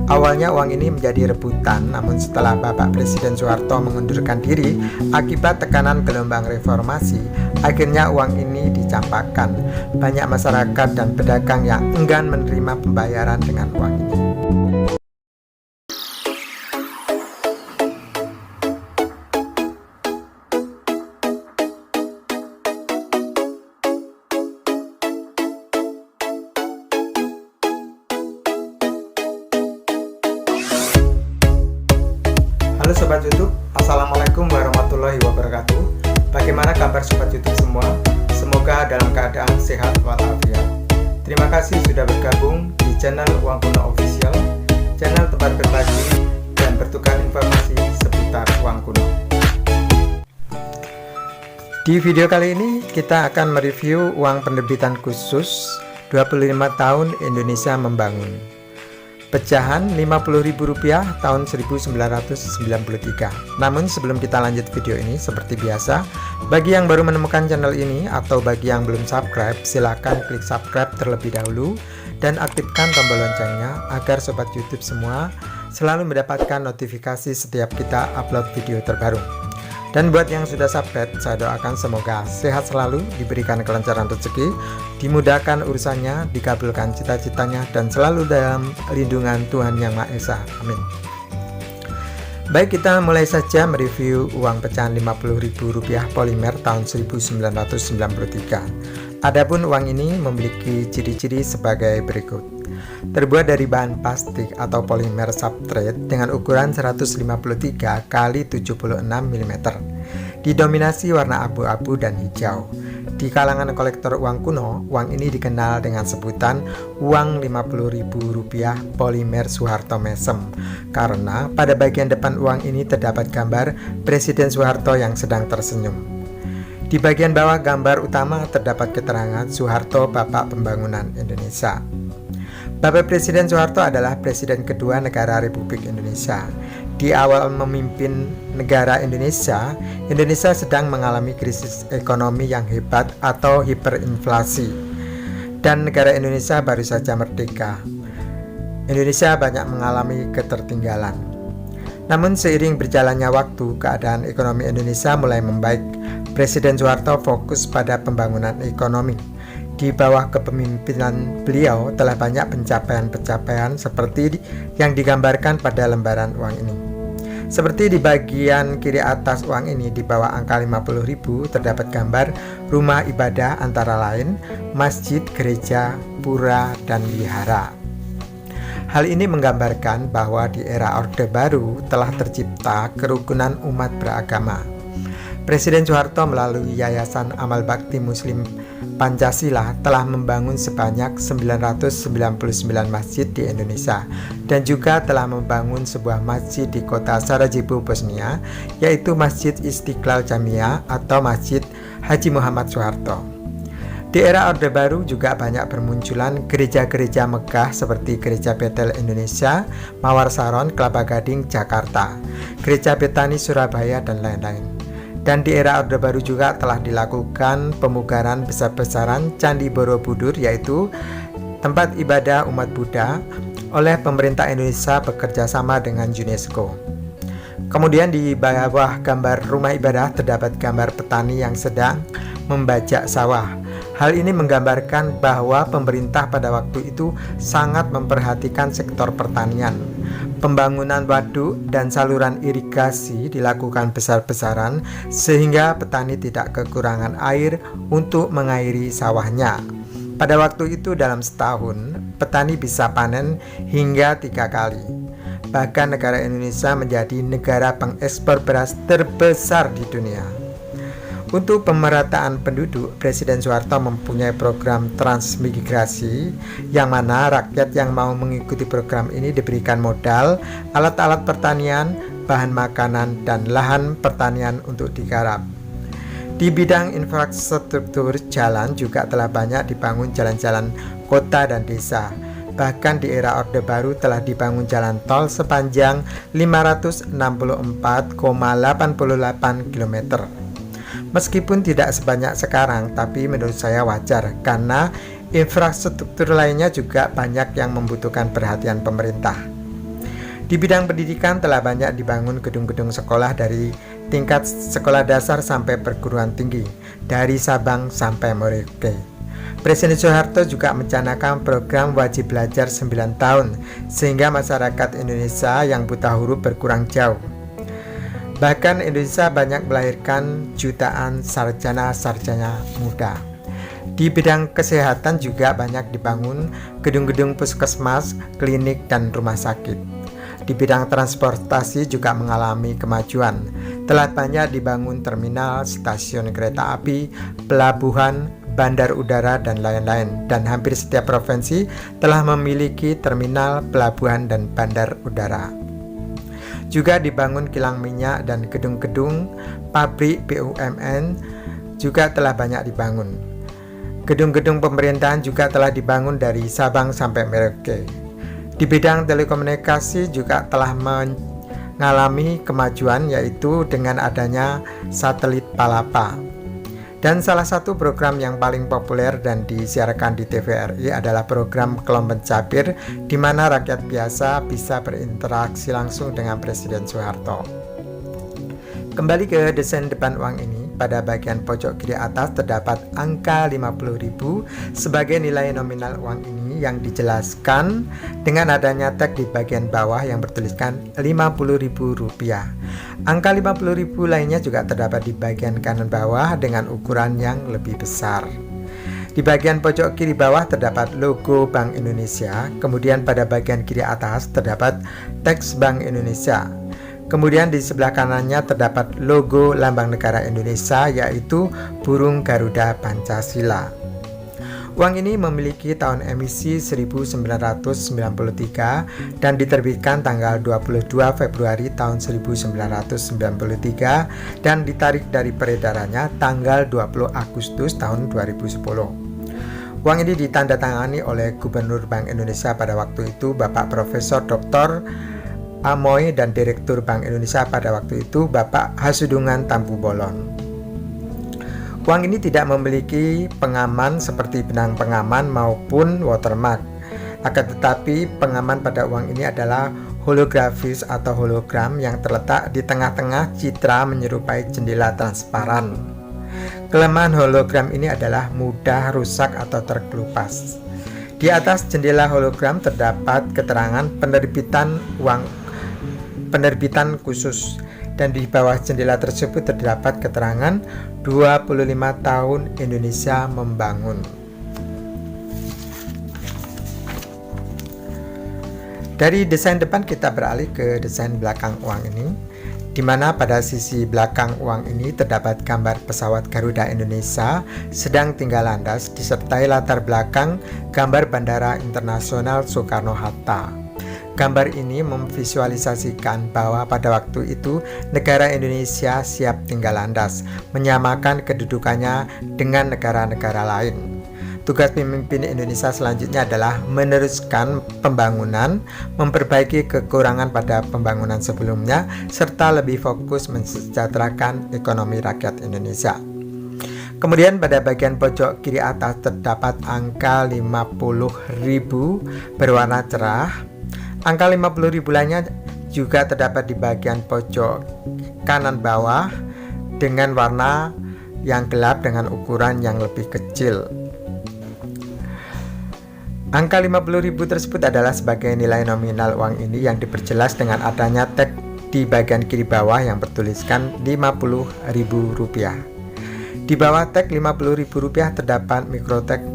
Awalnya uang ini menjadi rebutan, namun setelah Bapak Presiden Soeharto mengundurkan diri akibat tekanan gelombang reformasi, akhirnya uang ini dicampakkan. Banyak masyarakat dan pedagang yang enggan menerima pembayaran dengan uang ini. Halo Sobat YouTube, Assalamualaikum warahmatullahi wabarakatuh. Bagaimana kabar Sobat YouTube semua? Semoga dalam keadaan sehat walafiat. Terima kasih sudah bergabung di channel Uang Kuno Official, channel tempat berbagi dan bertukar informasi seputar uang kuno. Di video kali ini kita akan mereview uang penerbitan khusus 25 tahun Indonesia Membangun. Pecahan Rp50.000 tahun 1993. Namun sebelum kita lanjut video ini, seperti biasa, bagi yang baru menemukan channel ini atau bagi yang belum subscribe, silahkan klik subscribe terlebih dahulu dan aktifkan tombol loncengnya agar Sobat YouTube semua selalu mendapatkan notifikasi setiap kita upload video terbaru. Dan buat yang sudah subscribe, saya doakan semoga sehat selalu, diberikan kelancaran rezeki, dimudahkan urusannya, dikabulkan cita-citanya, dan selalu dalam lindungan Tuhan Yang Maha Esa. Amin. Baik, kita mulai saja mereview uang pecahan Rp50.000 polimer tahun 1993. Adapun uang ini memiliki ciri-ciri sebagai berikut. Terbuat dari bahan plastik atau polimer substrate dengan ukuran 153 x 76 mm. Didominasi warna abu-abu dan hijau. Di kalangan kolektor uang kuno, uang ini dikenal dengan sebutan uang Rp50.000 polimer Soeharto Mesem karena pada bagian depan uang ini terdapat gambar Presiden Soeharto yang sedang tersenyum. Di bagian bawah gambar utama terdapat keterangan Soeharto Bapak Pembangunan Indonesia. Bapak Presiden Soeharto adalah Presiden kedua negara Republik Indonesia. Di awal memimpin negara Indonesia, Indonesia sedang mengalami krisis ekonomi yang hebat atau hiperinflasi. Dan negara Indonesia baru saja merdeka. Indonesia banyak mengalami ketertinggalan. Namun seiring berjalannya waktu, keadaan ekonomi Indonesia mulai membaik. Presiden Soeharto fokus pada pembangunan ekonomi. Di bawah kepemimpinan beliau telah banyak pencapaian-pencapaian seperti yang digambarkan pada lembaran uang ini. Seperti di bagian kiri atas uang ini, di bawah angka 50.000 terdapat gambar rumah ibadah antara lain masjid, gereja, pura, dan wihara. Hal ini menggambarkan bahwa di era Orde Baru telah tercipta kerukunan umat beragama. Presiden Soeharto melalui Yayasan Amal Bakti Muslim Pancasila telah membangun sebanyak 999 masjid di Indonesia dan juga telah membangun sebuah masjid di kota Sarajevo, Bosnia, yaitu Masjid Istiqlal Jamia atau Masjid Haji Muhammad Soeharto. Di era Orde Baru juga banyak bermunculan gereja-gereja megah seperti Gereja Betel Indonesia, Mawar Saron, Kelapa Gading, Jakarta, Gereja Betani Surabaya, dan lain-lain. Dan di era Orde Baru juga telah dilakukan pemugaran besar-besaran Candi Borobudur, yaitu tempat ibadah umat Buddha, oleh pemerintah Indonesia bekerja sama dengan UNESCO. Kemudian di bawah gambar rumah ibadah terdapat gambar petani yang sedang membajak sawah. Hal ini menggambarkan bahwa pemerintah pada waktu itu sangat memperhatikan sektor pertanian. Pembangunan waduk dan saluran irigasi dilakukan besar-besaran sehingga petani tidak kekurangan air untuk mengairi sawahnya. Pada waktu itu dalam setahun, petani bisa panen hingga 3 kali. Bahkan negara Indonesia menjadi negara pengekspor beras terbesar di dunia. Untuk pemerataan penduduk, Presiden Soeharto mempunyai program transmigrasi yang mana rakyat yang mau mengikuti program ini diberikan modal, alat-alat pertanian, bahan makanan, dan lahan pertanian untuk digarap. Di bidang infrastruktur jalan juga telah banyak dibangun jalan-jalan kota dan desa. Bahkan di era Orde Baru telah dibangun jalan tol sepanjang 564,88 km. Meskipun tidak sebanyak sekarang, tapi menurut saya wajar karena infrastruktur lainnya juga banyak yang membutuhkan perhatian pemerintah. Di bidang pendidikan telah banyak dibangun gedung-gedung sekolah dari tingkat sekolah dasar sampai perguruan tinggi, dari Sabang sampai Merauke. Presiden Soeharto juga mencanangkan program wajib belajar 9 tahun, sehingga masyarakat Indonesia yang buta huruf berkurang jauh. Bahkan Indonesia banyak melahirkan jutaan sarjana-sarjana muda. Di bidang kesehatan juga banyak dibangun gedung-gedung puskesmas, klinik, dan rumah sakit. Di bidang transportasi juga mengalami kemajuan. Telah banyak dibangun terminal, stasiun kereta api, pelabuhan, bandar udara, dan lain-lain. Dan hampir setiap provinsi telah memiliki terminal, pelabuhan, dan bandar udara. Juga dibangun kilang minyak dan gedung-gedung pabrik BUMN juga telah banyak dibangun. Gedung-gedung pemerintahan juga telah dibangun dari Sabang sampai Merauke. Di bidang telekomunikasi juga telah mengalami kemajuan, yaitu dengan adanya satelit Palapa. Dan salah satu program yang paling populer dan disiarkan di TVRI adalah program Kelom Pencapir, di mana rakyat biasa bisa berinteraksi langsung dengan Presiden Soeharto. Kembali ke desain depan uang ini, pada bagian pojok kiri atas terdapat angka 50.000 sebagai nilai nominal uang ini yang dijelaskan dengan adanya tag di bagian bawah yang bertuliskan Rp50.000. Angka 50.000 lainnya juga terdapat di bagian kanan bawah dengan ukuran yang lebih besar. Di bagian pojok kiri bawah terdapat logo Bank Indonesia, kemudian pada bagian kiri atas terdapat teks Bank Indonesia. Kemudian di sebelah kanannya terdapat logo Lambang Negara Indonesia, yaitu burung Garuda Pancasila. Uang ini memiliki tahun emisi 1993 dan diterbitkan tanggal 22 Februari tahun 1993 dan ditarik dari peredarannya tanggal 20 Agustus tahun 2010. Uang ini ditandatangani oleh Gubernur Bank Indonesia pada waktu itu, Bapak Profesor Dr. Amoy, dan Direktur Bank Indonesia pada waktu itu, Bapak Hasudungan Tampu Bolon. Uang ini tidak memiliki pengaman seperti benang pengaman maupun watermark. Akan tetapi pengaman pada uang ini adalah holografis atau hologram yang terletak di tengah-tengah citra menyerupai jendela transparan. Kelemahan hologram ini adalah mudah rusak atau terkelupas. Di atas jendela hologram terdapat keterangan penerbitan khusus, dan di bawah jendela tersebut terdapat keterangan 25 tahun Indonesia membangun. Dari desain depan kita beralih ke desain belakang uang ini, di mana pada sisi belakang uang ini terdapat gambar pesawat Garuda Indonesia sedang tinggal landas disertai latar belakang gambar Bandara Internasional Soekarno-Hatta. Gambar ini memvisualisasikan bahwa pada waktu itu negara Indonesia siap tinggal landas, menyamakan kedudukannya dengan negara-negara lain. Tugas pemimpin Indonesia selanjutnya adalah meneruskan pembangunan, memperbaiki kekurangan pada pembangunan sebelumnya, serta lebih fokus mensejahterakan ekonomi rakyat Indonesia. Kemudian pada bagian pojok kiri atas terdapat angka 50.000 berwarna cerah. Angka 50.000 lainnya juga terdapat di bagian pojok kanan bawah dengan warna yang gelap dengan ukuran yang lebih kecil. Angka 50.000 tersebut adalah sebagai nilai nominal uang ini yang diperjelas dengan adanya tag di bagian kiri bawah yang bertuliskan Rp50.000. Di bawah tag Rp50.000 terdapat mikrotag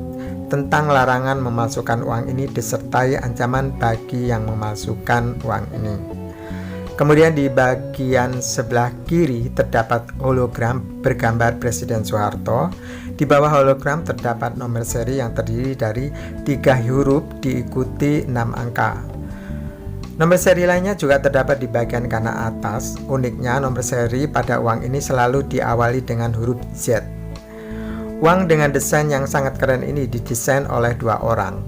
tentang larangan memalsukan uang ini disertai ancaman bagi yang memalsukan uang ini. Kemudian di bagian sebelah kiri terdapat hologram bergambar Presiden Soeharto. Di bawah hologram terdapat nomor seri yang terdiri dari 3 huruf diikuti 6 angka. Nomor seri lainnya juga terdapat di bagian kanan atas. Uniknya nomor seri pada uang ini selalu diawali dengan huruf Z. Uang dengan desain yang sangat keren ini didesain oleh 2 orang.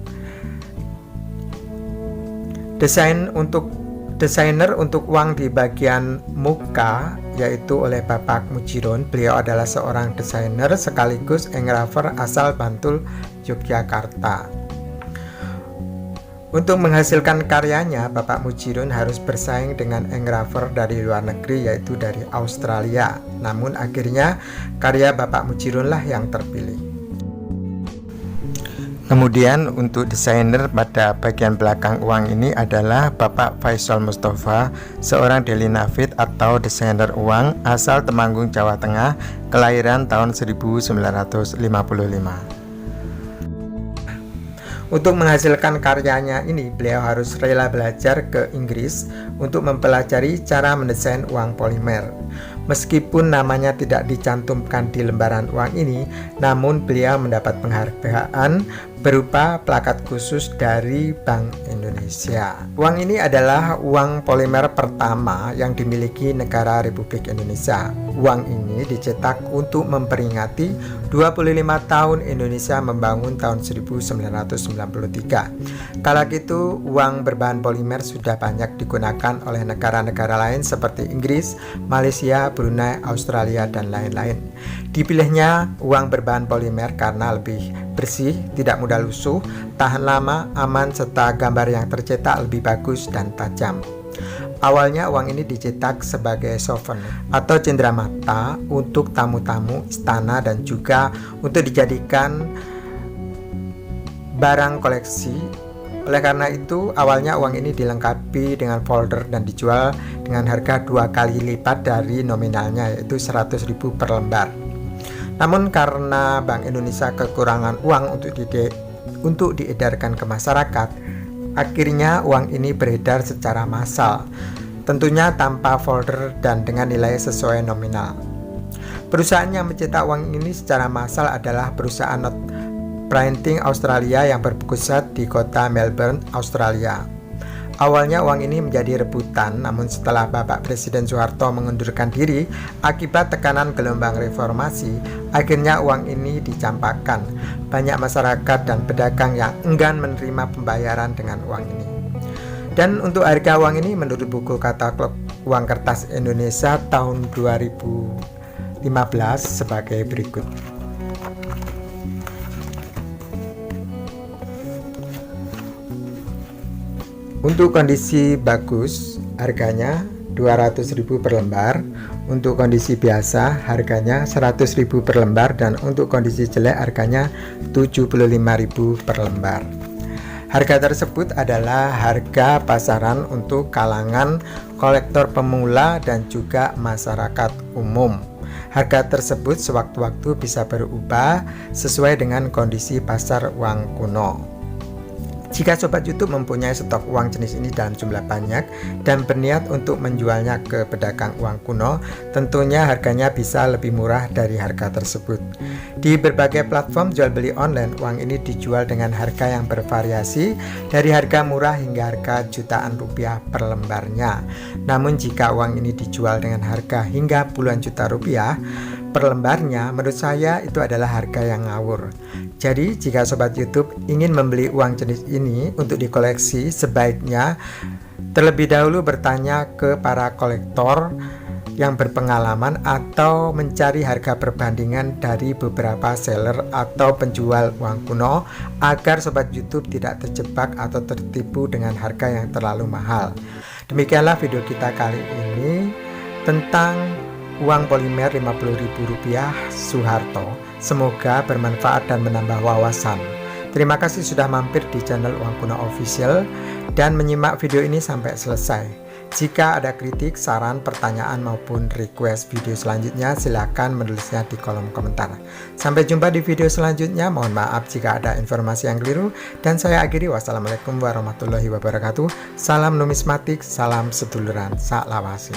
Desainer untuk uang di bagian muka yaitu oleh Bapak Mujiron. Beliau adalah seorang desainer sekaligus engraver asal Bantul, Yogyakarta. Untuk menghasilkan karyanya, Bapak Mujirun harus bersaing dengan engraver dari luar negeri, yaitu dari Australia. Namun akhirnya karya Bapak Mujirun lah yang terpilih. Kemudian untuk desainer pada bagian belakang uang ini adalah Bapak Faisal Mustafa, seorang delinafit atau desainer uang asal Temanggung, Jawa Tengah, kelahiran tahun 1955. Untuk menghasilkan karyanya ini, beliau harus rela belajar ke Inggris untuk mempelajari cara mendesain uang polimer. Meskipun namanya tidak dicantumkan di lembaran uang ini, namun beliau mendapat penghargaan berupa plakat khusus dari Bank Indonesia. Uang ini adalah uang polimer pertama yang dimiliki negara Republik Indonesia. Uang ini dicetak untuk memperingati 25 tahun Indonesia membangun tahun 1993. Kala itu, uang berbahan polimer sudah banyak digunakan oleh negara-negara lain seperti Inggris, Malaysia, Brunei, Australia, dan lain-lain. Dipilihnya uang berbahan polimer karena lebih bersih, tidak mudah lusuh, tahan lama, aman, serta gambar yang tercetak lebih bagus dan tajam. Awalnya uang ini dicetak sebagai souvenir atau cenderamata untuk tamu-tamu istana dan juga untuk dijadikan barang koleksi. Oleh karena itu, awalnya uang ini dilengkapi dengan folder dan dijual dengan harga 2 kali lipat dari nominalnya, yaitu 100.000 per lembar. Namun karena Bank Indonesia kekurangan uang untuk diedarkan ke masyarakat, akhirnya uang ini beredar secara massal, tentunya tanpa folder dan dengan nilai sesuai nominal. Perusahaan yang mencetak uang ini secara massal adalah perusahaan Not Printing Australia yang berpusat di kota Melbourne, Australia. Awalnya uang ini menjadi rebutan, namun setelah Bapak Presiden Soeharto mengundurkan diri akibat tekanan gelombang reformasi, akhirnya uang ini dicampakkan. Banyak masyarakat dan pedagang yang enggan menerima pembayaran dengan uang ini. Dan untuk harga uang ini menurut buku katalog uang kertas Indonesia tahun 2015 sebagai berikut. Untuk kondisi bagus, harganya 200.000 per lembar. Untuk kondisi biasa, harganya 100.000 per lembar. Dan untuk kondisi jelek, harganya 75.000 per lembar. Harga tersebut adalah harga pasaran untuk kalangan kolektor pemula dan juga masyarakat umum. Harga tersebut sewaktu-waktu bisa berubah sesuai dengan kondisi pasar uang kuno. Jika Sobat YouTube mempunyai stok uang jenis ini dalam jumlah banyak dan berniat untuk menjualnya ke pedagang uang kuno, tentunya harganya bisa lebih murah dari harga tersebut. Di berbagai platform jual beli online, uang ini dijual dengan harga yang bervariasi dari harga murah hingga harga jutaan rupiah per lembarnya. Namun jika uang ini dijual dengan harga hingga puluhan juta rupiah per lembarnya, menurut saya itu adalah harga yang ngawur. Jadi jika Sobat YouTube ingin membeli uang jenis ini untuk dikoleksi, sebaiknya terlebih dahulu bertanya ke para kolektor yang berpengalaman atau mencari harga perbandingan dari beberapa seller atau penjual uang kuno agar Sobat YouTube tidak terjebak atau tertipu dengan harga yang terlalu mahal. Demikianlah video kita kali ini tentang uang polimer Rp50.000 Soeharto. Semoga bermanfaat dan menambah wawasan. Terima kasih sudah mampir di channel Uang Kuno Official dan menyimak video ini sampai selesai. Jika ada kritik, saran, pertanyaan maupun request video selanjutnya, silakan menulisnya di kolom komentar. Sampai jumpa di video selanjutnya. Mohon maaf jika ada informasi yang keliru, dan saya akhiri. Wassalamualaikum warahmatullahi wabarakatuh. Salam numismatik, salam seduluran, saklawase.